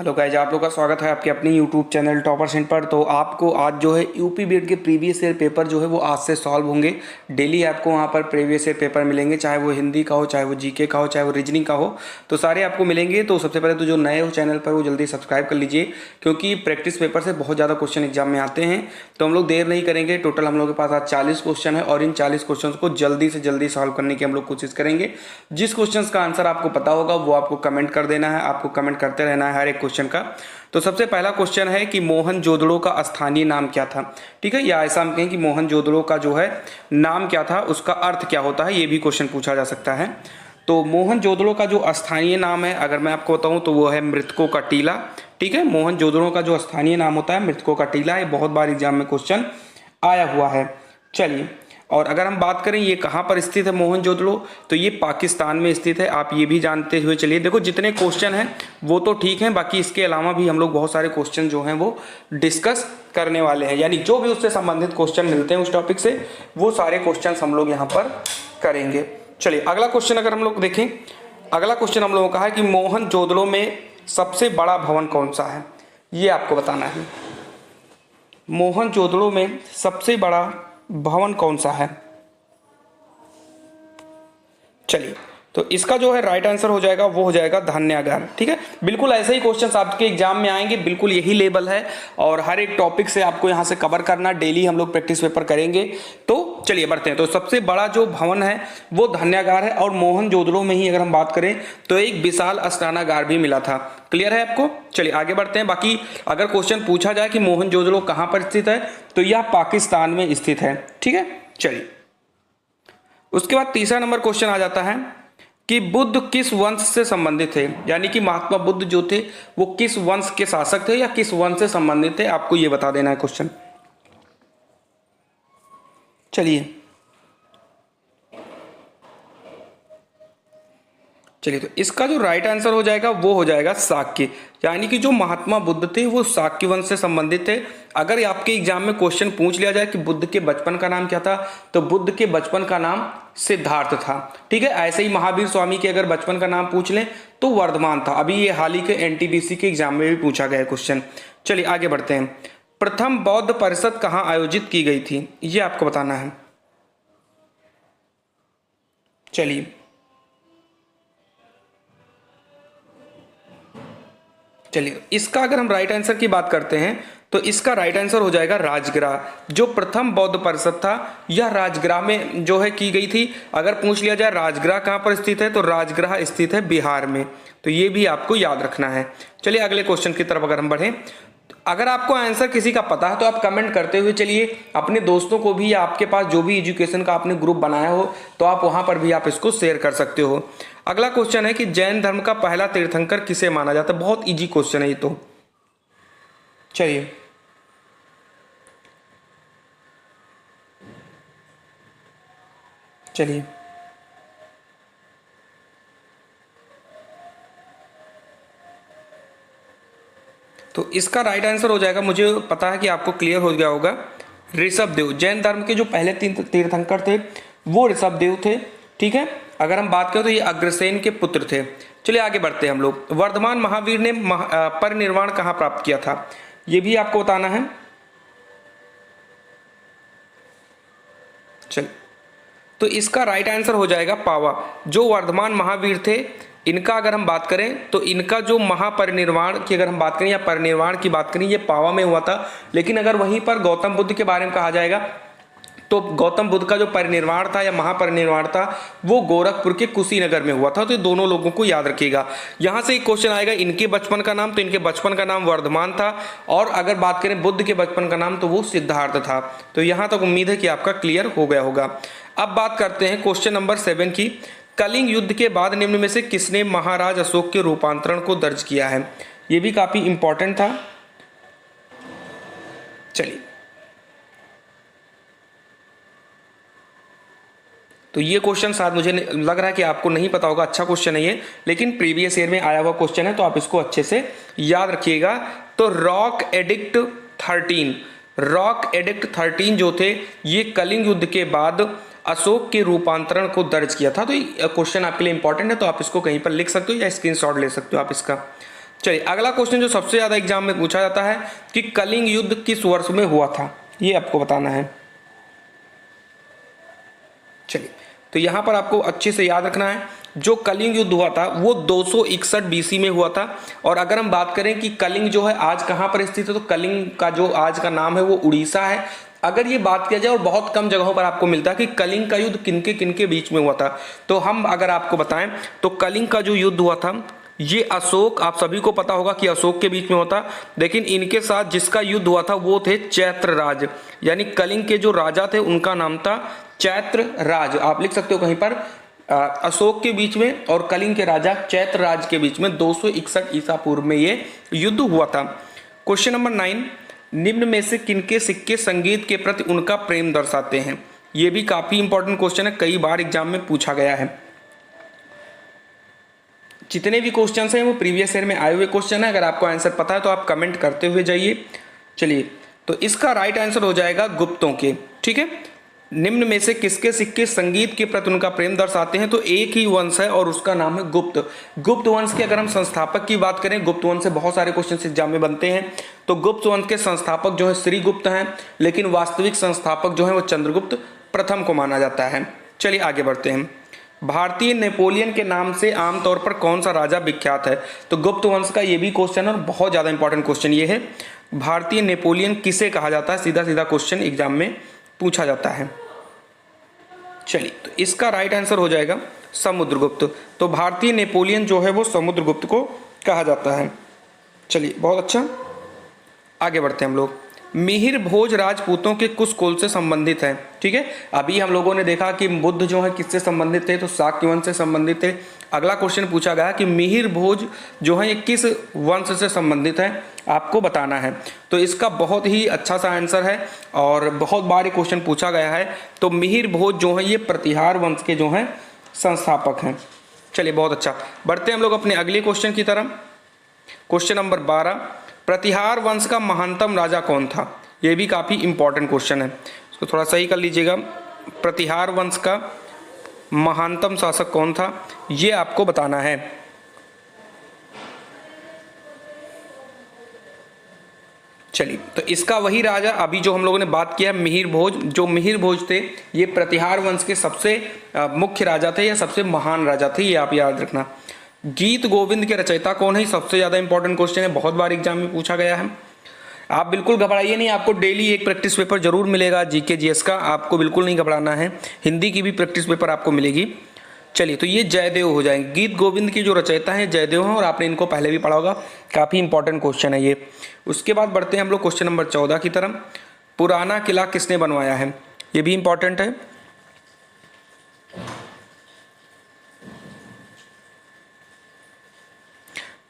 Hello guys, आप लोग का स्वागत है आपके अपने यूट्यूब चैनल टॉपर सेंट पर। तो आपको आज जो है यूपी बीएड के प्रीवियस ईयर पेपर जो है वो आज से सॉल्व होंगे। डेली आपको वहाँ पर प्रीवियस ईयर पेपर मिलेंगे, चाहे वो हिंदी का हो, चाहे वो जीके का हो, चाहे वो रीजनिंग का हो, तो सारे आपको मिलेंगे। तो सबसे पहले तो जो नए हो चैनल पर वो जल्दी सब्सक्राइब कर लीजिए, क्योंकि प्रैक्टिस पेपर से बहुत ज़्यादा क्वेश्चन एग्जाम में आते हैं। तो हम लोग देर नहीं करेंगे। टोटल हम लोग के पास आज 40 क्वेश्चन है और इन 40 क्वेश्चन को जल्दी से जल्दी सॉल्व करने की हम लोग कोशिश करेंगे। जिस क्वेश्चन का आंसर आपको पता होगा वो आपको कमेंट कर देना है, आपको कमेंट करते रहना है हर एक क्वेश्चन का। तो सबसे पहला क्वेश्चन है कि मोहनजोदड़ो का स्थानीय नाम क्या था। ठीक है, या ऐसा हम कहें कि मोहनजोदड़ो का जो है नाम क्या था, उसका अर्थ क्या होता है, ये भी क्वेश्चन पूछा जा सकता है। तो मोहनजोदड़ो का जो स्थानीय नाम है, अगर मैं आपको बताऊं तो वो है मृतकों का टीला। ठीक है, मोहनजोदड़ो का जो स्थानीय नाम होता है मृतकों का टीला। ये बहुत बार एग्जाम में क्वेश्चन आया हुआ है। चलिए, और अगर हम बात करें ये कहाँ पर स्थित है मोहनजोदड़ो, तो ये पाकिस्तान में स्थित है। आप ये भी जानते हुए चलिए, देखो जितने क्वेश्चन हैं वो तो ठीक हैं, बाकी इसके अलावा भी हम लोग बहुत सारे क्वेश्चन जो हैं वो डिस्कस करने वाले हैं। यानी जो भी उससे संबंधित क्वेश्चन मिलते हैं उस टॉपिक से, वो सारे क्वेश्चन हम लोग यहाँ पर करेंगे। चलिए, अगला क्वेश्चन अगर हम लोग देखें, अगला क्वेश्चन हम लोगों का है कि मोहनजोदड़ो में सबसे बड़ा भवन कौन सा है, ये आपको बताना है। मोहनजोदड़ो में सबसे बड़ा भवन कौन सा है। चलिए, तो इसका जो है राइट आंसर हो जाएगा वो हो जाएगा धान्यागार। ठीक है, बिल्कुल ऐसे ही क्वेश्चंस आपके एग्जाम में आएंगे, बिल्कुल यही लेवल है और हर एक टॉपिक से आपको यहां से कवर करना। डेली हम लोग प्रैक्टिस पेपर करेंगे। तो चलिए बढ़ते हैं। तो सबसे बड़ा जो भवन है वो धान्यागार है, और मोहनजोदड़ो में ही अगर हम बात करें तो एक विशाल स्नानागार भी मिला था। क्लियर है आपको। चलिए आगे बढ़ते हैं। बाकी अगर क्वेश्चन पूछा जाए कि मोहनजोदड़ो कहां पर स्थित है, तो यह पाकिस्तान में स्थित है। ठीक है, चलिए उसके बाद तीसरा नंबर क्वेश्चन आ जाता है कि बुद्ध किस वंश से संबंधित थे। यानी कि महात्मा बुद्ध जो थे वो किस वंश के शासक थे या किस वंश से संबंधित थे, आपको ये बता देना है क्वेश्चन। चलिए, तो इसका जो राइट आंसर हो जाएगा वो हो जाएगा शाक्य। यानी कि जो महात्मा बुद्ध थे वो शाक्य वंश से संबंधित थे। अगर आपके एग्जाम में क्वेश्चन पूछ लिया जाए कि बुद्ध के बचपन का नाम क्या था, तो बुद्ध के बचपन का नाम सिद्धार्थ था। ठीक है, ऐसे ही महावीर स्वामी के अगर बचपन का नाम पूछ लें तो वर्धमान था। अभी ये हाल ही के एनटीपीसी के एग्जाम में भी पूछा गया क्वेश्चन। चलिए आगे बढ़ते हैं। प्रथम बौद्ध परिषद कहाँ आयोजित की गई थी, ये आपको बताना है। चलिए, इसका अगर हम राइट आंसर की बात करते हैं तो इसका राइट आंसर हो जाएगा राजगृह। जो प्रथम बौद्ध परिषद था यह राजगृह में जो है की गई थी। अगर पूछ लिया जाए राजगृह कहाँ पर स्थित है, तो राजगृह स्थित है बिहार में। तो ये भी आपको याद रखना है। चलिए अगले क्वेश्चन की तरफ अगर हम बढ़ें, अगर आपको आंसर किसी का पता है तो आप कमेंट करते हुए चलिए अपने दोस्तों को भी, या आपके पास जो भी एजुकेशन का आपने ग्रुप बनाया हो तो आप वहां पर भी आप इसको शेयर कर सकते हो। अगला क्वेश्चन है कि जैन धर्म का पहला तीर्थंकर किसे माना जाता है। बहुत इजी क्वेश्चन है ये तो। चलिए तो इसका राइट आंसर हो जाएगा, मुझे पता है कि आपको क्लियर हो गया होगा, ऋषभदेव। जैन धर्म के जो पहले तीन तीर्थंकर थे वो ऋषभदेव थे। ठीक है, अगर हम बात करें तो ये अग्रसेन के पुत्र थे। चलिए आगे बढ़ते हैं हम लोग। वर्धमान महावीर ने परिनिर्वाण कहाँ प्राप्त किया था, ये भी आपको बताना है। चलिए, तो इसका राइट आंसर हो जाएगा पावा। जो वर्धमान महावीर थे इनका अगर हम बात करें तो इनका जो महापरिनिर्वाण की अगर हम बात करें या परिनिर्वाण की बात करें, ये पावा में हुआ था। लेकिन अगर वहीं पर गौतम बुद्ध के बारे में कहा जाएगा तो गौतम बुद्ध का जो परिनिर्वाण था या महापरिनिर्वाण था वो गोरखपुर के कुशीनगर में हुआ था। तो दोनों लोगों को याद रखिएगा। यहां से एक क्वेश्चन आएगा इनके बचपन का नाम, तो इनके बचपन का नाम वर्धमान था, और अगर बात करें बुद्ध के बचपन का नाम तो वो सिद्धार्थ था। तो यहां तक उम्मीद है कि आपका क्लियर हो गया होगा। अब बात करते हैं क्वेश्चन नंबर 7 की। कलिंग युद्ध के बाद निम्न में से किसने महाराज अशोक के रूपांतरण को दर्ज किया है, यह भी काफी इंपॉर्टेंट था। चलिए, तो ये क्वेश्चन शायद मुझे लग रहा है कि आपको नहीं पता होगा। अच्छा क्वेश्चन है ये, लेकिन प्रीवियस ईयर में आया हुआ क्वेश्चन है, तो आप इसको अच्छे से याद रखिएगा। तो रॉक एडिक्ट 13 जो थे ये कलिंग युद्ध के बाद अशोक के रूपांतरण को दर्ज किया था। तो ये क्वेश्चन आपके लिए इंपॉर्टेंट है, तो आप इसको कहीं पर लिख सकते हो या स्क्रीनशॉट ले सकते हो आप इसका। चलिए अगला क्वेश्चन जो सबसे ज्यादा एग्जाम में पूछा जाता है कि कलिंग युद्ध किस वर्ष में हुआ था, ये आपको बताना है। चलिए तो यहां पर आपको अच्छे से याद रखना है, जो कलिंग युद्ध हुआ था वो 261 बीसी में हुआ था। और अगर हम बात करें कि कलिंग जो है आज कहां पर स्थित है, तो कलिंग का जो आज का नाम है वो उड़ीसा है। अगर ये बात किया जाए, और बहुत कम जगहों पर आपको मिलता है कि कलिंग का युद्ध किनके किनके बीच में हुआ था, तो हम अगर आपको बताएं तो कलिंग का जो युद्ध हुआ था ये अशोक, आप सभी को पता होगा कि अशोक के बीच में होता, लेकिन इनके साथ जिसका युद्ध हुआ था वो थे चैत्र राज, यानी कलिंग के जो राजा थे उनका नाम था चैत्र राज। आप लिख सकते हो कहीं पर अशोक के बीच में और कलिंग के राजा चैत्र राज के बीच में 261 ईसा पूर्व में ये युद्ध हुआ था। क्वेश्चन नंबर 9, निम्न में से किनके सिक्के संगीत के प्रति उनका प्रेम दर्शाते हैं? ये भी काफी इंपॉर्टेंट क्वेश्चन है, कई बार एग्जाम में पूछा गया है। जितने भी क्वेश्चन हैं वो प्रीवियस ईयर में आए हुए क्वेश्चन है, अगर आपको आंसर पता है तो आप कमेंट करते हुए जाइए। चलिए तो इसका राइट आंसर हो जाएगा गुप्तों के। ठीक है, निम्न में से किसके सिक्के संगीत के प्रति उनका प्रेम दर्शाते हैं? तो एक ही वंश है और उसका नाम है गुप्त। गुप्त वंश के अगर हम संस्थापक की बात करें, गुप्त वंश से बहुत सारे क्वेश्चन एग्जाम में बनते हैं, तो गुप्त वंश के संस्थापक जो है श्रीगुप्त हैं, लेकिन वास्तविक संस्थापक जो है वो चंद्रगुप्त प्रथम को माना जाता है। चलिए आगे बढ़ते हैं। भारतीय नेपोलियन के नाम से आमतौर पर कौन सा राजा विख्यात है? तो गुप्त वंश का ये भी क्वेश्चन है और बहुत ज्यादा इंपॉर्टेंट क्वेश्चन ये है, भारतीय नेपोलियन किसे कहा जाता है? सीधा सीधा क्वेश्चन एग्जाम में पूछा जाता है। चलिए तो इसका राइट आंसर हो जाएगा समुद्रगुप्त। तो भारतीय नेपोलियन जो है वो समुद्रगुप्त को कहा जाता है। चलिए बहुत अच्छा, आगे बढ़ते हैं हम लोग। मिहिर भोज राजपूतों के कुछ कुल से संबंधित है। ठीक है, अभी हम लोगों ने देखा कि बुद्ध जो है किससे संबंधित थे, तो शाक्य वंश से संबंधित थे। अगला क्वेश्चन पूछा गया कि मिहिर भोज जो है ये किस वंश से संबंधित है, आपको बताना है। तो इसका बहुत ही अच्छा सा आंसर है और बहुत बार ये क्वेश्चन पूछा गया है। तो मिहिर भोज जो है ये प्रतिहार वंश के जो हैं संस्थापक हैं। चलिए बहुत अच्छा, बढ़ते हैं हम लोग अपने अगले क्वेश्चन की तरफ। क्वेश्चन नंबर 12, प्रतिहार वंश का महानतम राजा कौन था? यह भी काफी इंपॉर्टेंट क्वेश्चन है, इसको थोड़ा सही कर लीजिएगा। प्रतिहार वंश का महानतम शासक कौन था, ये आपको बताना है। चलिए तो इसका वही राजा अभी जो हम लोगों ने बात किया, मिहिर भोज। जो मिहिर भोज थे ये प्रतिहार वंश के सबसे मुख्य राजा थे या सबसे महान राजा थे, ये आप याद रखना। गीत गोविंद के रचयिता कौन है? सबसे ज्यादा इंपॉर्टेंट क्वेश्चन है, बहुत बार एग्जाम में पूछा गया है। आप बिल्कुल घबराइए नहीं, आपको डेली एक प्रैक्टिस पेपर जरूर मिलेगा जीके जीएस का, आपको बिल्कुल नहीं घबराना है। हिंदी की भी प्रैक्टिस पेपर आपको मिलेगी। चलिए तो ये जयदेव हो जाएंगे। गीत गोविंद की जो रचयिता हैं जयदेव हैं और आपने इनको पहले भी पढ़ा होगा, काफी इंपॉर्टेंट क्वेश्चन है ये। उसके बाद बढ़ते हैं हम लोग क्वेश्चन नंबर 14 की तरफ। पुराना किला किसने बनवाया है? ये भी इंपॉर्टेंट है।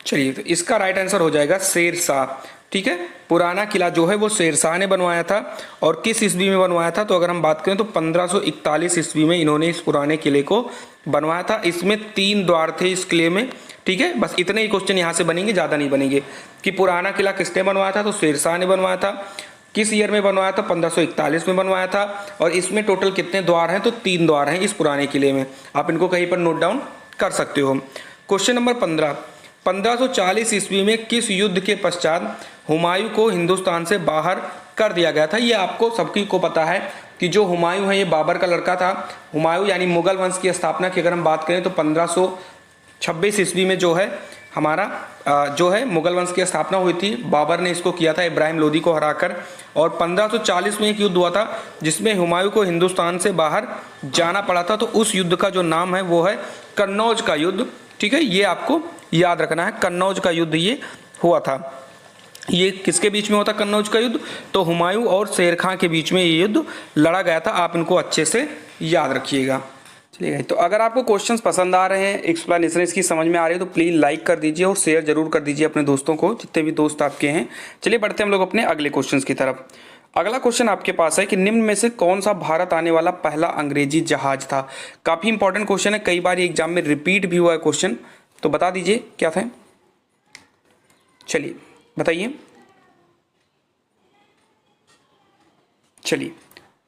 चलिए तो इसका राइट आंसर हो जाएगा शेर शाह। ठीक है, पुराना किला जो है वो शेर शाह ने बनवाया था। और किस ईस्वी में बनवाया था? तो अगर हम बात करें तो 1541 ईस्वी में इन्होंने इस पुराने किले को बनवाया था। इसमें 3 द्वार थे इस किले में। ठीक है, बस इतने ही क्वेश्चन यहाँ से बनेंगे, ज्यादा नहीं बनेंगे। कि पुराना किला किसने बनवाया था? तो शेर शाह ने बनवाया था। किस ईयर में बनवाया था? 1541 में बनवाया था। और इसमें टोटल कितने द्वार हैं? तो 3 द्वार हैं इस पुराने किले में। आप इनको कहीं पर नोट डाउन कर सकते हो। क्वेश्चन नंबर 15, 1540 ईस्वी में किस युद्ध के पश्चात हुमायूं को हिंदुस्तान से बाहर कर दिया गया था? ये आपको सबकी को पता है कि जो हुमायूं है ये बाबर का लड़का था। हुमायूं यानी मुगल वंश की स्थापना की अगर हम बात करें तो 1526 ईस्वी में जो है हमारा जो है मुगल वंश की स्थापना हुई थी। बाबर ने इसको किया था इब्राहिम लोदी को हराकर। और 1540 में एक युद्ध हुआ था जिसमें हुमायूं को हिंदुस्तान से बाहर जाना पड़ा था। तो उस युद्ध का जो नाम है वो है कन्नौज का युद्ध। ठीक है, ये आपको याद रखना है, कन्नौज का युद्ध ये हुआ था। ये किसके बीच में हुआ था कन्नौज का युद्ध? तो हुमायूं और शेर खां के बीच में ये युद्ध लड़ा गया था। आप इनको अच्छे से याद रखिएगा। चलिए तो अगर आपको क्वेश्चंस पसंद आ रहे हैं, एक्सप्लेनेशन इसकी समझ में आ रही है, तो प्लीज लाइक कर दीजिए और शेयर जरूर कर दीजिए अपने दोस्तों को, जितने भी दोस्त आपके हैं। चलिए बढ़ते हैं हम लोग अपने अगले क्वेश्चन की तरफ। अगला क्वेश्चन आपके पास है कि निम्न में से कौन सा भारत आने वाला पहला अंग्रेजी जहाज था? काफी इंपॉर्टेंट क्वेश्चन है, कई बार ये एग्जाम में रिपीट भी हुआ है क्वेश्चन, तो बता दीजिए क्या था। चलिए बताइए। चलिए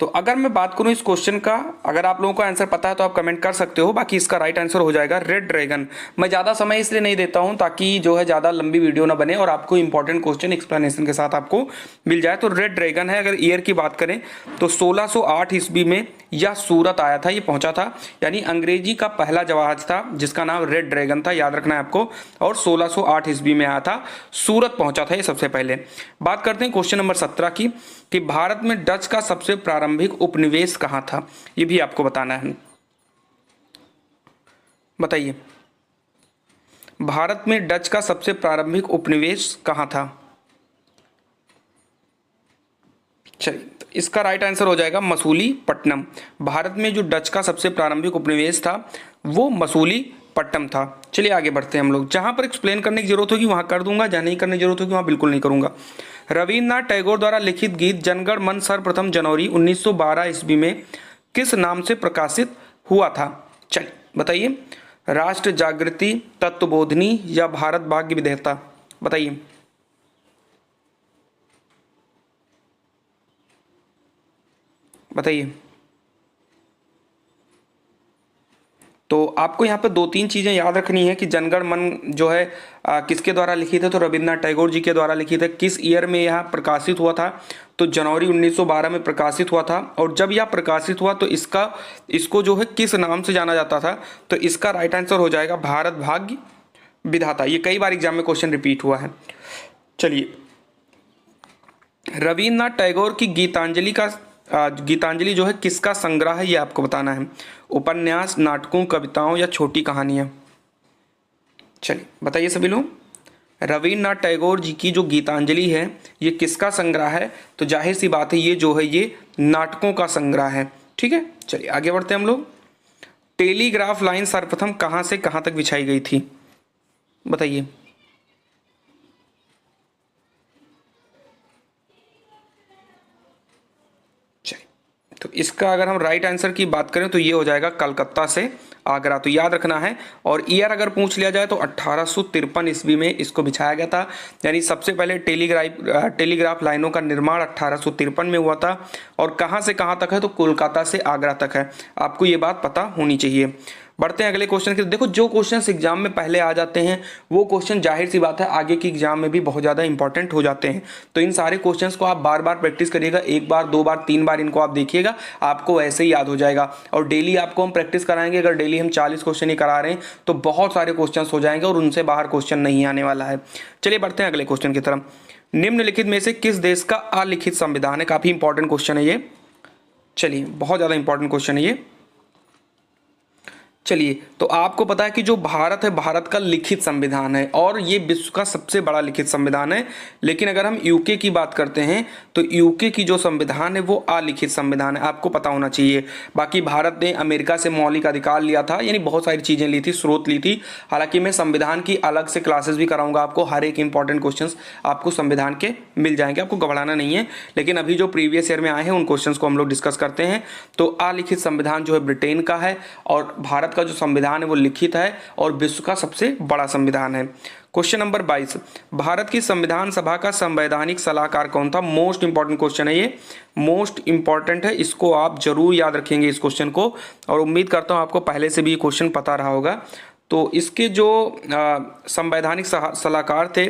तो अगर मैं बात करूं इस क्वेश्चन का, अगर आप लोगों को आंसर पता है तो आप कमेंट कर सकते हो, बाकी इसका राइट आंसर हो जाएगा रेड ड्रैगन। मैं ज़्यादा समय इसलिए नहीं देता हूं ताकि जो है ज़्यादा लंबी वीडियो ना बने और आपको इंपॉर्टेंट क्वेश्चन एक्सप्लेनेशन के साथ आपको मिल जाए। तो रेड ड्रैगन है। अगर ईयर की बात करें तो 1608 ईस्वी में यह सूरत आया था, ये पहुंचा था, यानी अंग्रेजी का पहला जहाज था जिसका नाम रेड ड्रैगन था, याद रखना है आपको, और 1608 ईस्वी में आया था, सूरत पहुंचा था ये सबसे पहले। बात करते हैं क्वेश्चन नंबर 17 की, कि भारत में डच का सबसे प्रारंभिक उपनिवेश कहां था, ये भी आपको बताना है। बताइए, भारत में डच का सबसे प्रारंभिक उपनिवेश कहां था? चलिए, तो इसका राइट आंसर हो जाएगा मसूलीपट्टनम। भारत में जो डच का सबसे प्रारंभिक उपनिवेश था वो मसूलीपट्टनम था। चलिए आगे बढ़ते हैं हम लोग। जहां पर एक्सप्लेन करने की जरूरत होगी वहां कर दूंगा, जहां नहीं करने की जरूरत होगी वहां बिल्कुल नहीं करूंगा। रविन्द्रनाथ टैगोर द्वारा लिखित गीत जनगण मन सर्वप्रथम जनवरी 1912 ईस्वी में किस नाम से प्रकाशित हुआ था? चलिए बताइए, राष्ट्र जागृति, तत्वबोधिनी या भारत भाग्य विधाता? बताइए। बताइए। तो आपको यहाँ पे दो तीन चीज़ें याद रखनी है कि जनगण मन जो है किसके द्वारा लिखित है? तो रविन्द्रनाथ टैगोर जी के द्वारा लिखित है। किस ईयर में यह प्रकाशित हुआ था? तो जनवरी 1912 में प्रकाशित हुआ था। और जब यह प्रकाशित हुआ तो इसको जो है किस नाम से जाना जाता था? तो इसका राइट आंसर हो जाएगा भारत भाग्य विधाता। ये कई बार एग्जाम में क्वेश्चन रिपीट हुआ है। चलिए, रविन्द्रनाथ टैगोर की गीतांजलि जो है किसका संग्रह है, ये आपको बताना है। उपन्यास, नाटकों, कविताओं या छोटी कहानियां? चलिए बताइए सभी लोग। रविन्द्रनाथ टैगोर जी की जो गीतांजलि है ये किसका संग्रह है? तो जाहिर सी बात है ये जो है ये नाटकों का संग्रह है। ठीक है, चलिए आगे बढ़ते हैं हम लोग। टेलीग्राफ लाइन सर्वप्रथम कहां से कहां तक बिछाई गई थी? बताइए। तो इसका अगर हम राइट आंसर की बात करें तो ये हो जाएगा कलकत्ता से आगरा। तो याद रखना है। और ईयर अगर पूछ लिया जाए तो 1853 ईस्वी में इसको बिछाया गया था। यानी सबसे पहले टेलीग्राफ लाइनों का निर्माण 1853 में हुआ था। और कहाँ से कहाँ तक है? तो कोलकाता से आगरा तक है। आपको ये बात पता होनी चाहिए। बढ़ते हैं अगले क्वेश्चन के। देखो, जो क्वेश्चंस एग्जाम में पहले आ जाते हैं वो क्वेश्चन जाहिर सी बात है आगे की एग्जाम में भी बहुत ज़्यादा इंपॉर्टेंट हो जाते हैं। तो इन सारे क्वेश्चंस को आप बार बार प्रैक्टिस करिएगा, एक बार, दो बार, तीन बार इनको आप देखिएगा, आपको ऐसे ही याद हो जाएगा। और डेली आपको हम प्रैक्टिस कराएंगे। अगर डेली हम 40 क्वेश्चन ही करा रहे हैं तो बहुत सारे क्वेश्चन हो जाएंगे और उनसे बाहर क्वेश्चन नहीं आने वाला है। चलिए बढ़ते हैं अगले क्वेश्चन की तरफ। निम्नलिखित में से किस देश का अलिखित संविधान है? काफी इंपॉर्टेंट क्वेश्चन है ये। चलिए, बहुत ज़्यादा इंपॉर्टेंट क्वेश्चन है ये। चलिए, तो आपको पता है कि जो भारत है, भारत का लिखित संविधान है और ये विश्व का सबसे बड़ा लिखित संविधान है। लेकिन अगर हम यूके की बात करते हैं तो यूके की जो संविधान है वो अलिखित संविधान है, आपको पता होना चाहिए। बाकी भारत ने अमेरिका से मौलिक अधिकार लिया था, यानी बहुत सारी चीज़ें ली थी, स्रोत ली थी। हालांकि मैं संविधान की अलग से क्लासेस भी कराऊंगा आपको, हर एक इंपॉर्टेंट क्वेश्चन आपको संविधान के मिल जाएंगे, आपको घबराना नहीं है। लेकिन अभी जो प्रीवियस ईयर में आए हैं उन क्वेश्चन को हम लोग डिस्कस करते हैं। तो अलिखित संविधान जो है ब्रिटेन का है और भारत का जो संविधान है वो लिखित है और विश्व का सबसे बड़ा संविधान है। क्वेश्चन नंबर 22, भारत की संविधान सभा का संवैधानिक सलाहकार कौन था? मोस्ट इंपॉर्टेंट क्वेश्चन है ये, मोस्ट इंपॉर्टेंट है, इसको आप जरूर याद रखेंगे इस क्वेश्चन को। और उम्मीद करता हूं आपको पहले से भी क्वेश्चन पता रहा होगा। तो इसके जो संवैधानिक सलाहकार थे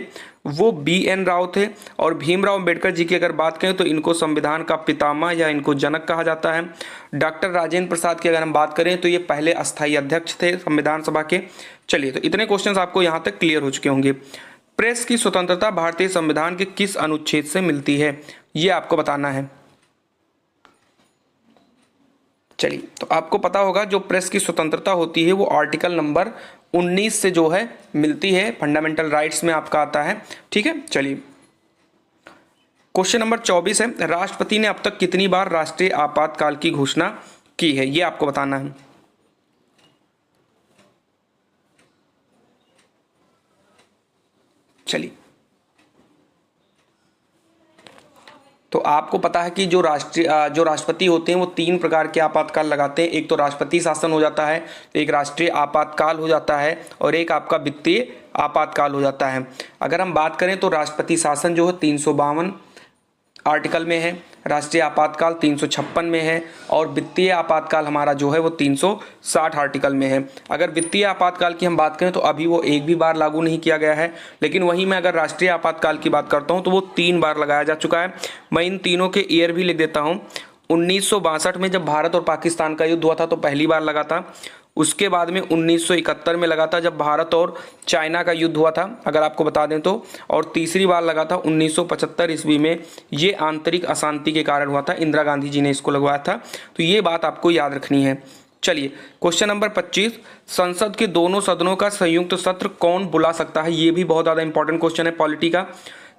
वो BN राव थे। और भीमराव अंबेडकर जी की अगर बात करें तो इनको संविधान का पितामह या इनको जनक कहा जाता है। डॉक्टर राजेंद्र प्रसाद की अगर हम बात करें तो ये पहले अस्थायी अध्यक्ष थे संविधान सभा के। चलिए, तो इतने क्वेश्चंस आपको यहाँ तक क्लियर हो चुके होंगे। प्रेस की स्वतंत्रता भारतीय संविधान के किस अनुच्छेद से मिलती है, ये आपको बताना है। चलिए, तो आपको पता होगा जो प्रेस की स्वतंत्रता होती है वो आर्टिकल नंबर 19 से जो है मिलती है, फंडामेंटल राइट्स में आपका आता है। ठीक है, चलिए क्वेश्चन नंबर 24 है, राष्ट्रपति ने अब तक कितनी बार राष्ट्रीय आपातकाल की घोषणा की है, ये आपको बताना है। चलिए, तो आपको पता है कि जो राष्ट्रपति होते हैं वो 3 प्रकार के आपातकाल लगाते हैं। एक तो राष्ट्रपति शासन हो जाता है, एक राष्ट्रीय आपातकाल हो जाता है और एक आपका वित्तीय आपातकाल हो जाता है। अगर हम बात करें तो राष्ट्रपति शासन जो है 352 आर्टिकल में है। राष्ट्रीय आपातकाल 356 में है और वित्तीय आपातकाल हमारा जो है वो 360 आर्टिकल में है। अगर वित्तीय आपातकाल की हम बात करें तो अभी वो एक भी बार लागू नहीं किया गया है, लेकिन वहीं मैं अगर राष्ट्रीय आपातकाल की बात करता हूँ तो वो 3 बार लगाया जा चुका है। मैं इन तीनों के ईयर भी लिख देता हूँ। 1962 में जब भारत और पाकिस्तान का युद्ध हुआ था तो पहली बार लगा था। उसके बाद में 1971 में लगा था जब भारत और चाइना का युद्ध हुआ था, अगर आपको बता दें तो। और तीसरी बार लगा था 1975 ईस्वी में, ये आंतरिक अशांति के कारण हुआ था, इंदिरा गांधी जी ने इसको लगवाया था। तो ये बात आपको याद रखनी है। चलिए क्वेश्चन नंबर 25, संसद के दोनों सदनों का संयुक्त सत्र कौन बुला सकता है? ये भी बहुत ज़्यादा इंपॉर्टेंट क्वेश्चन है पॉलिटी का,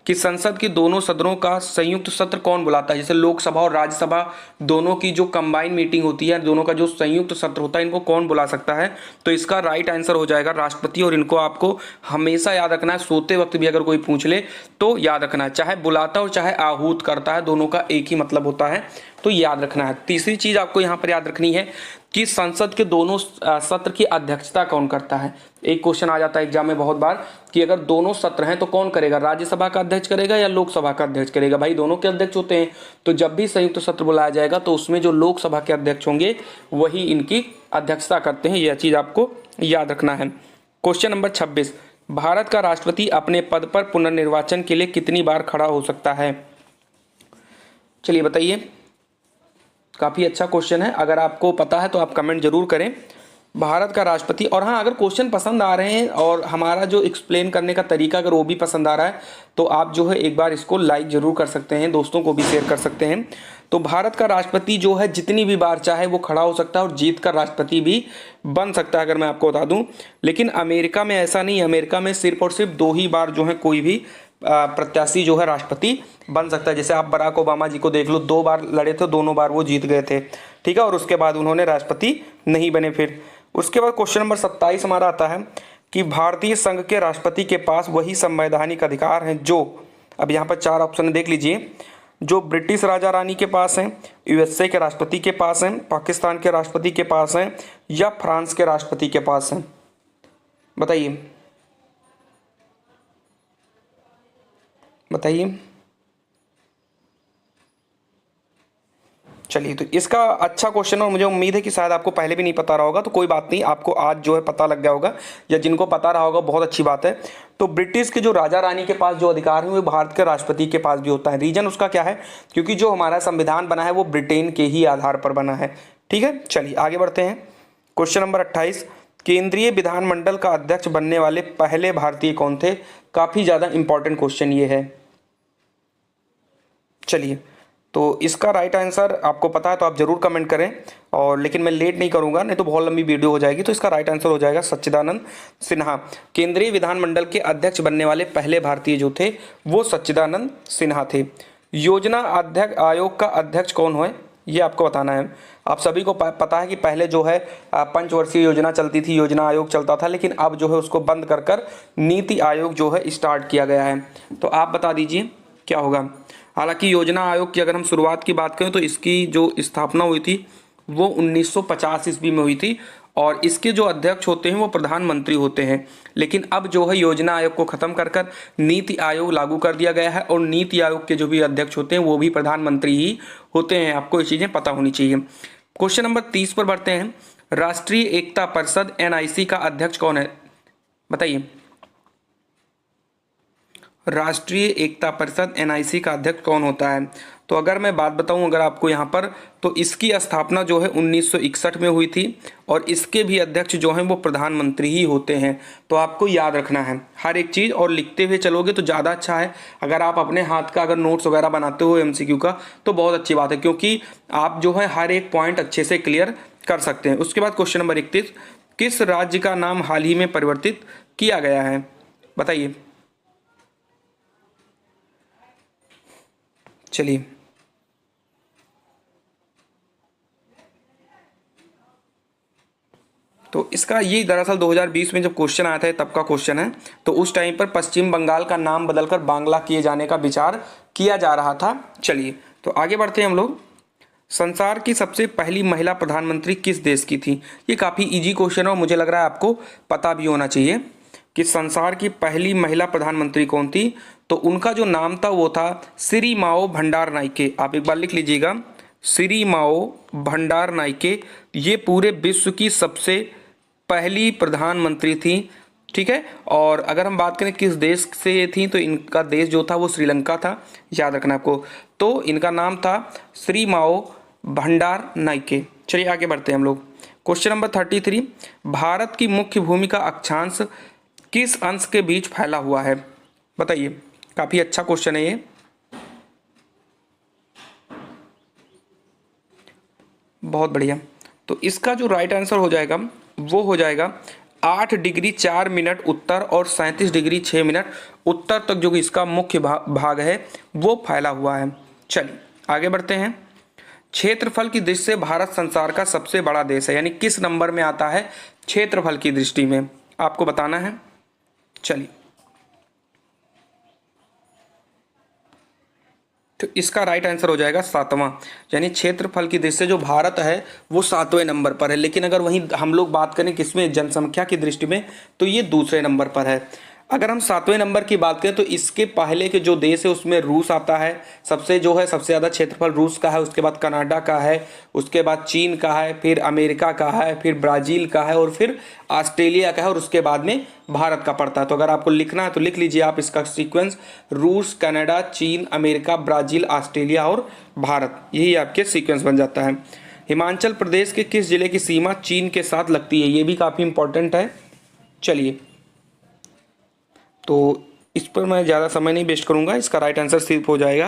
कि संसद के दोनों सदनों का संयुक्त सत्र कौन बुलाता है। जैसे लोकसभा और राज्यसभा दोनों की जो कंबाइन मीटिंग होती है, दोनों का जो संयुक्त सत्र होता है, इनको कौन बुला सकता है? तो इसका राइट आंसर हो जाएगा राष्ट्रपति। और इनको आपको हमेशा याद रखना है, सोते वक्त भी अगर कोई पूछ ले तो याद रखना है, चाहे बुलाता हो चाहे आहूत करता है, दोनों का एक ही मतलब होता है, तो याद रखना है। तीसरी चीज आपको यहाँ पर याद रखनी है कि संसद के दोनों सत्र की अध्यक्षता कौन करता है। एक क्वेश्चन आ जाता है एग्जाम में बहुत बार कि अगर दोनों सत्र हैं तो कौन करेगा, राज्यसभा का अध्यक्ष करेगा या लोकसभा का अध्यक्ष करेगा? भाई दोनों के अध्यक्ष होते हैं, तो जब भी संयुक्त सत्र बुलाया जाएगा तो उसमें जो लोकसभा के अध्यक्ष होंगे वही इनकी अध्यक्षता करते हैं। यह चीज आपको याद रखना है। क्वेश्चन नंबर 26, भारत का राष्ट्रपति अपने पद पर पुनर्निर्वाचन के लिए कितनी बार खड़ा हो सकता है? चलिए बताइए। काफ़ी अच्छा क्वेश्चन है, अगर आपको पता है तो आप कमेंट जरूर करें। भारत का राष्ट्रपति, और हाँ, अगर क्वेश्चन पसंद आ रहे हैं और हमारा जो एक्सप्लेन करने का तरीका अगर वो भी पसंद आ रहा है तो आप जो है एक बार इसको लाइक जरूर कर सकते हैं, दोस्तों को भी शेयर कर सकते हैं। तो भारत का राष्ट्रपति जो है जितनी भी बार चाहे वो खड़ा हो सकता है और जीत कर राष्ट्रपति भी बन सकता है, अगर मैं आपको बता दूं। लेकिन अमेरिका में ऐसा नहीं है, अमेरिका में सिर्फ और सिर्फ 2 ही बार जो है कोई भी प्रत्याशी जो है राष्ट्रपति बन सकता है। जैसे आप बराक ओबामा जी को देख लो, 2 बार लड़े थे, दोनों बार वो जीत गए थे, ठीक है, और उसके बाद उन्होंने राष्ट्रपति नहीं बने। फिर उसके बाद क्वेश्चन नंबर 27 हमारा आता है कि भारतीय संघ के राष्ट्रपति के पास वही संवैधानिक अधिकार हैं जो, अब यहाँ पर 4 ऑप्शन देख लीजिए, जो ब्रिटिश राजा रानी के पास हैं, यूएसए के राष्ट्रपति के पास हैं, पाकिस्तान के राष्ट्रपति के पास हैं, या फ्रांस के राष्ट्रपति के पास हैं। बताइए बताइए। चलिए, तो इसका अच्छा क्वेश्चन है और मुझे उम्मीद है कि शायद आपको पहले भी नहीं पता रहा होगा, तो कोई बात नहीं, आपको आज जो है पता लग गया होगा, या जिनको पता रहा होगा बहुत अच्छी बात है। तो ब्रिटिश के जो राजा रानी के पास जो अधिकार है वो भारत के राष्ट्रपति के पास भी होता है। रीजन उसका क्या है? क्योंकि जो हमारा संविधान बना है वो ब्रिटेन के ही आधार पर बना है, ठीक है। चलिए आगे बढ़ते हैं। क्वेश्चन नंबर 28, केंद्रीय विधानमंडल का अध्यक्ष बनने वाले पहले भारतीय कौन थे? काफी ज्यादा इंपॉर्टेंट क्वेश्चन ये है। चलिए, तो इसका राइट आंसर आपको पता है तो आप जरूर कमेंट करें, और लेकिन मैं लेट नहीं करूंगा, नहीं तो बहुत लंबी वीडियो हो जाएगी। तो इसका राइट आंसर हो जाएगा सच्चिदानंद सिन्हा। केंद्रीय विधानमंडल के अध्यक्ष बनने वाले पहले भारतीय जो थे वो सच्चिदानंद सिन्हा थे। योजना अध्यक्ष आयोग का अध्यक्ष कौन है ये आपको बताना है। आप सभी को पता है कि पहले जो है पंचवर्षीय योजना चलती थी, योजना आयोग चलता था, लेकिन अब जो है उसको बंद कर कर नीति आयोग जो है स्टार्ट किया गया है। तो आप बता दीजिए क्या होगा। हालांकि योजना आयोग की अगर हम शुरुआत की बात करें तो इसकी जो स्थापना हुई थी वो 1950 ईस्वी में हुई थी, और इसके जो अध्यक्ष होते हैं वो प्रधानमंत्री होते हैं। लेकिन अब जो है योजना आयोग को खत्म कर कर नीति आयोग लागू कर दिया गया है, और नीति आयोग के जो भी अध्यक्ष होते हैं वो भी प्रधानमंत्री ही होते हैं। आपको ये चीज़ें पता होनी चाहिए। क्वेश्चन नंबर 30 पर बढ़ते हैं। राष्ट्रीय एकता परिषद NIC का अध्यक्ष कौन है? बताइए। राष्ट्रीय एकता परिषद NIC का अध्यक्ष कौन होता है? तो अगर मैं बात बताऊं अगर आपको यहाँ पर, तो इसकी स्थापना जो है 1961 में हुई थी, और इसके भी अध्यक्ष जो हैं वो प्रधानमंत्री ही होते हैं। तो आपको याद रखना है हर एक चीज़, और लिखते हुए चलोगे तो ज़्यादा अच्छा है। अगर आप अपने हाथ का अगर नोट्स वगैरह बनाते हो MCQ का तो बहुत अच्छी बात है, क्योंकि आप जो है हर एक पॉइंट अच्छे से क्लियर कर सकते हैं। उसके बाद क्वेश्चन नंबर 31, किस राज्य का नाम हाल ही में परिवर्तित किया गया है? बताइए। चलिए, तो इसका ये दरअसल 2020 में जब क्वेश्चन आया था तब का क्वेश्चन है। तो उस टाइम पर पश्चिम बंगाल का नाम बदलकर बांग्ला किए जाने का विचार किया जा रहा था। चलिए, तो आगे बढ़ते हैं हम लोग। संसार की सबसे पहली महिला प्रधानमंत्री किस देश की थी? ये काफ़ी इजी क्वेश्चन है और मुझे लग रहा है आपको पता भी होना चाहिए। कि संसार की पहली महिला प्रधानमंत्री कौन थी, तो उनका जो नाम था वो था श्री माओ भंडार नाइके। आप एक बार लिख लीजिएगा, श्री माओ भंडार नाइके। ये पूरे विश्व की सबसे पहली प्रधानमंत्री थी, ठीक है। और अगर हम बात करें किस देश से ये थी, तो इनका देश जो था वो श्रीलंका था, याद रखना आपको। तो इनका नाम था श्री माओ भंडार नाइके। चलिए आगे बढ़ते हैं हम लोग। क्वेश्चन नंबर 33, भारत की मुख्य भूमि का अक्षांश किस अंश के बीच फैला हुआ है? बताइए, काफी अच्छा क्वेश्चन है ये। बहुत बढ़िया। तो इसका जो राइट आंसर हो जाएगा वो हो जाएगा 8 डिग्री 4 मिनट उत्तर और 37 डिग्री 6 मिनट उत्तर तक जो इसका मुख्य भाग है वो फैला हुआ है। चलिए आगे बढ़ते हैं। क्षेत्रफल की दृष्टि से भारत संसार का सबसे बड़ा देश है, यानी किस नंबर में आता है क्षेत्रफल की दृष्टि में, आपको बताना है। चलिए, तो इसका राइट आंसर हो जाएगा 7वां, यानी क्षेत्रफल की दृष्टि से जो भारत है वो 7वें नंबर पर है। लेकिन अगर वहीं हम लोग बात करें किसमें, जनसंख्या की दृष्टि में, तो ये दूसरे नंबर पर है। अगर हम 7वें नंबर की बात करें तो इसके पहले के जो देश है उसमें रूस आता है, सबसे ज़्यादा क्षेत्रफल रूस का है, उसके बाद कनाडा का है, उसके बाद चीन का है, फिर अमेरिका का है, फिर ब्राज़ील का है और फिर ऑस्ट्रेलिया का है और उसके बाद में भारत का पड़ता है। तो अगर आपको लिखना है तो लिख लीजिए आप इसका सीक्वेंस, रूस, कनाडा, चीन, अमेरिका, ब्राज़ील, ऑस्ट्रेलिया और भारत, यही आपके सीक्वेंस बन जाता है। हिमाचल प्रदेश के किस जिले की सीमा चीन के साथ लगती है, ये भी काफ़ी इंपॉर्टेंट है। चलिए, तो इस पर मैं ज़्यादा समय नहीं वेस्ट करूंगा, इसका राइट आंसर सिर्फ हो जाएगा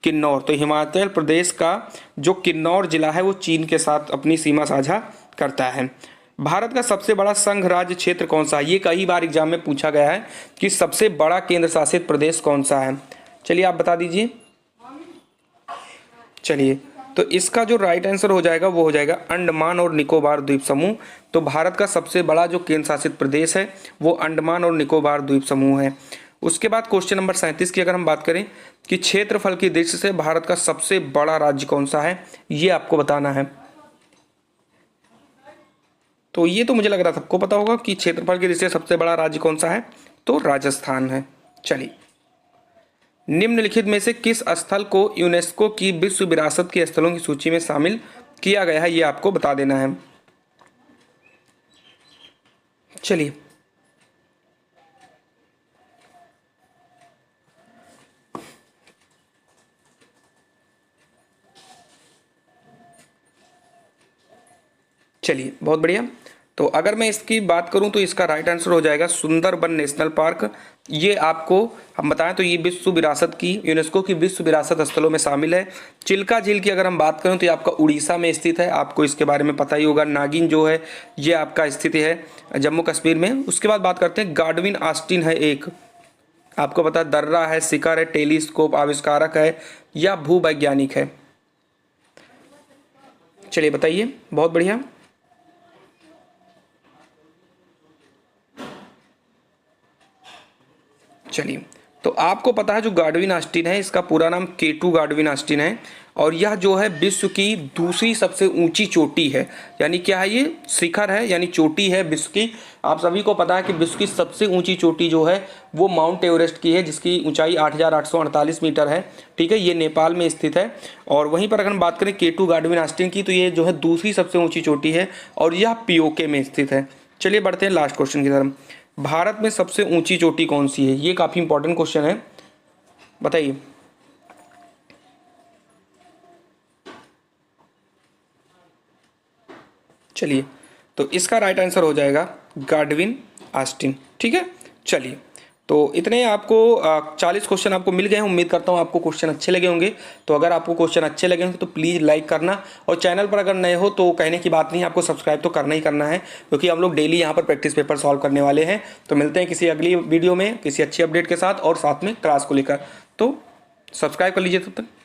किन्नौर। तो हिमाचल प्रदेश का जो किन्नौर जिला है वो चीन के साथ अपनी सीमा साझा करता है। भारत का सबसे बड़ा संघ राज्य क्षेत्र कौन सा है? ये कई बार एग्जाम में पूछा गया है कि सबसे बड़ा केंद्र शासित प्रदेश कौन सा है। चलिए आप बता दीजिए। चलिए, तो इसका जो राइट आंसर हो जाएगा वो हो जाएगा अंडमान और निकोबार द्वीप समूह। तो भारत का सबसे बड़ा जो केंद्र शासित प्रदेश है वो अंडमान और निकोबार द्वीप समूह है। उसके बाद क्वेश्चन नंबर 37 की अगर हम बात करें कि क्षेत्रफल की दृष्टि से भारत का सबसे बड़ा राज्य कौन सा है, ये आपको बताना है। तो ये तो मुझे लग रहा था सबको पता होगा कि क्षेत्रफल की दृष्टि से सबसे बड़ा राज्य कौन सा है, तो राजस्थान है। चलिए, निम्नलिखित में से किस स्थल को यूनेस्को की विश्व विरासत के स्थलों की सूची में शामिल किया गया है, ये आपको बता देना है। चलिए, बहुत बढ़िया। तो अगर मैं इसकी बात करूं तो इसका राइट आंसर हो जाएगा सुंदरबन नेशनल पार्क। ये आपको हम बताएं तो ये विश्व विरासत की, यूनेस्को की विश्व विरासत स्थलों में शामिल है। चिल्का झील की अगर हम बात करें तो ये आपका उड़ीसा में स्थित है, आपको इसके बारे में पता ही होगा। नागिन जो है ये आपका स्थित है जम्मू कश्मीर में। उसके बाद बात करते हैं गाडविन ऑस्टिन है एक, आपको पता है दर्रा है, शिखर है, टेलीस्कोप, आविष्कारक है या भूवैज्ञानिक है। चलिए बताइए, बहुत बढ़िया। चलिए, तो आपको पता है जो गाडविन ऑस्टिन है इसका पूरा नाम केटू गाडविन ऑस्टिन है और यह जो है विश्व की दूसरी सबसे ऊंची चोटी है। यानी क्या है, ये शिखर है यानी चोटी है विश्व की। आप सभी को पता है कि विश्व की सबसे ऊंची चोटी जो है वो माउंट एवरेस्ट की है, जिसकी ऊंचाई 8,848 मीटर है। ठीक है, ये नेपाल में स्थित है। और वहीं पर अगर हम बात करें केटू गाडविन ऑस्टिन की, तो ये जो है दूसरी सबसे ऊँची चोटी है और यह पीओके में स्थित है। चलिए बढ़ते हैं लास्ट क्वेश्चन की तरफ। भारत में सबसे ऊंची चोटी कौन सी है, ये काफी इंपॉर्टेंट क्वेश्चन है, बताइए। चलिए, तो इसका राइट आंसर हो जाएगा गाडविन ऑस्टिन। ठीक है, चलिए, तो इतने आपको 40 क्वेश्चन आपको मिल गए हैं। उम्मीद करता हूँ आपको क्वेश्चन अच्छे लगे होंगे। तो अगर आपको क्वेश्चन अच्छे लगे होंगे तो प्लीज़ लाइक करना, और चैनल पर अगर नए हो तो कहने की बात नहीं, आपको सब्सक्राइब तो करना ही करना है, क्योंकि हम लोग डेली यहाँ पर प्रैक्टिस पेपर सॉल्व करने वाले हैं। तो मिलते हैं किसी अगली वीडियो में किसी अच्छी अपडेट के साथ और साथ में क्लास को लेकर। तो सब्सक्राइब कर लीजिए तब तक।